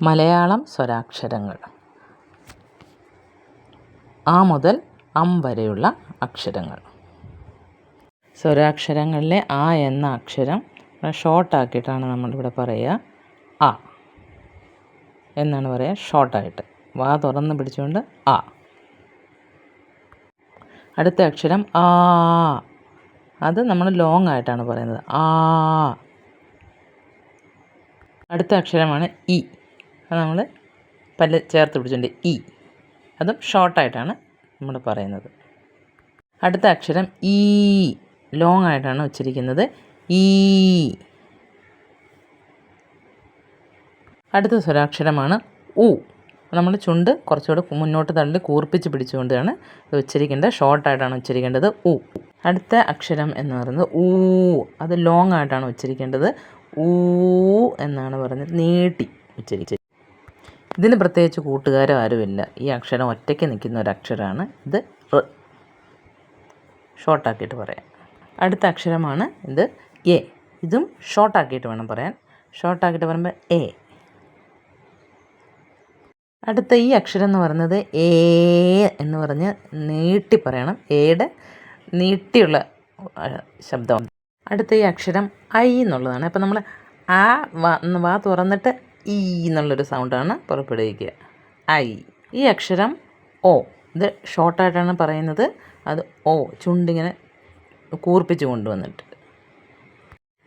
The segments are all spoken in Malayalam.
മലയാളം സ്വരാക്ഷരങ്ങൾ. ആ മുതൽ അം വരെയുള്ള അക്ഷരങ്ങൾ. സ്വരാക്ഷരങ്ങളിലെ ആ എന്ന അക്ഷരം ഷോർട്ടാക്കിയിട്ടാണ് നമ്മളിവിടെ പറയുക. ആ എന്നാണ് പറയുക, ഷോർട്ടായിട്ട്. വാ തുറന്ന് പിടിച്ചുകൊണ്ട് ആ. അടുത്ത അക്ഷരം ആ, അത് നമ്മൾ ലോങ് ആയിട്ടാണ് പറയുന്നത്. ആ. അടുത്ത അക്ഷരമാണ് ഇ, അത് നമ്മൾ പല്ല് ചേർത്ത് പിടിച്ചുകൊണ്ട് ഇ, അതും ഷോർട്ടായിട്ടാണ് നമ്മൾ പറയുന്നത്. അടുത്ത അക്ഷരം ഈ, ലോങ് ആയിട്ടാണ് ഉച്ചരിക്കുന്നത്. ഈ. അടുത്ത സ്വരാക്ഷരമാണ് ഉ, നമ്മൾ ചുണ്ട് കുറച്ചുകൂടെ മുന്നോട്ട് തള്ളി കൂർപ്പിച്ച് പിടിച്ചുകൊണ്ടാണ് ഇത് ഉച്ചരിക്കേണ്ടത്. ഷോർട്ടായിട്ടാണ് ഉച്ചരിക്കേണ്ടത്. ഉ. അടുത്ത അക്ഷരം എന്ന് പറയുന്നത് ഊ, അത് ലോങ് ആയിട്ടാണ് ഉച്ചരിക്കേണ്ടത്. ഊ എന്നാണ് പറഞ്ഞത്, നീട്ടി ഉച്ചരിച്ചത്. ഇതിന് പ്രത്യേകിച്ച് കൂട്ടുകാരോ ആരുമില്ല. ഈ അക്ഷരം ഒറ്റയ്ക്ക് നിൽക്കുന്ന ഒരക്ഷരമാണ് ഇത്. ഷോർട്ടാക്കിയിട്ട് പറയാം. അടുത്ത അക്ഷരമാണ് ഇത് എ, ഇതും ഷോർട്ടാക്കിയിട്ട് വേണം പറയാൻ. ഷോർട്ടാക്കിയിട്ട് പറയുമ്പോൾ എ. അടുത്ത ഈ അക്ഷരം എന്ന് പറയുന്നത് ഏ എന്ന് പറഞ്ഞ് നീട്ടി പറയണം. എയുടെ നീട്ടിയുള്ള ശബ്ദമാണ്. അടുത്ത ഈ അക്ഷരം ഐ എന്നുള്ളതാണ്. അപ്പം നമ്മൾ ആ വാ തുറന്നിട്ട് ഈ എന്നുള്ളൊരു സൗണ്ടാണ് പുറപ്പെടുവിക്കുക. ഐ. ഈ അക്ഷരം ഓ, ഇത് ഷോർട്ടായിട്ടാണ് പറയുന്നത്. അത് ഓ, ചുണ്ടിങ്ങനെ കൂർപ്പിച്ച് കൊണ്ടുവന്നിട്ട്.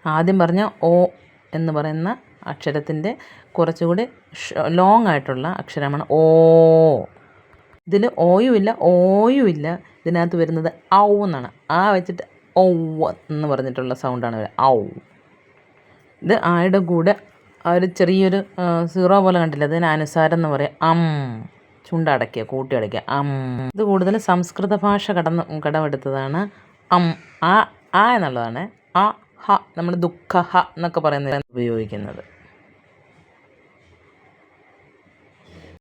ആദ്യം പറഞ്ഞ ഓ എന്ന് പറയുന്ന അക്ഷരത്തിൻ്റെ കുറച്ചുകൂടി ലോങ് ആയിട്ടുള്ള അക്ഷരമാണ് ഓ. ഇതിൽ ഓയും ഇല്ല ഓയും ഇല്ല. ഇതിനകത്ത് വരുന്നത് ഔ എന്നാണ്. ആ വെച്ചിട്ട് ഔ എന്ന് പറഞ്ഞിട്ടുള്ള സൗണ്ടാണ് വരിക. ഔ. ഇത് ആയുടെ കൂടെ ആ ഒരു ചെറിയൊരു സീറോ പോലെ കണ്ടില്ല, അതിന് അനുസാരം എന്ന് പറയാം. അം, ചുണ്ടടയ്ക്കുക, കൂട്ടി അടയ്ക്കുക. അം. ഇത് കൂടുതൽ സംസ്കൃത ഭാഷ കടമെടുത്തതാണ്. അം, ആ എന്നുള്ളതാണ്. ആ, ഹ, നമ്മൾ ദുഃഖ ഹ എന്നൊക്കെ പറയുന്നത് ഉപയോഗിക്കുന്നത്.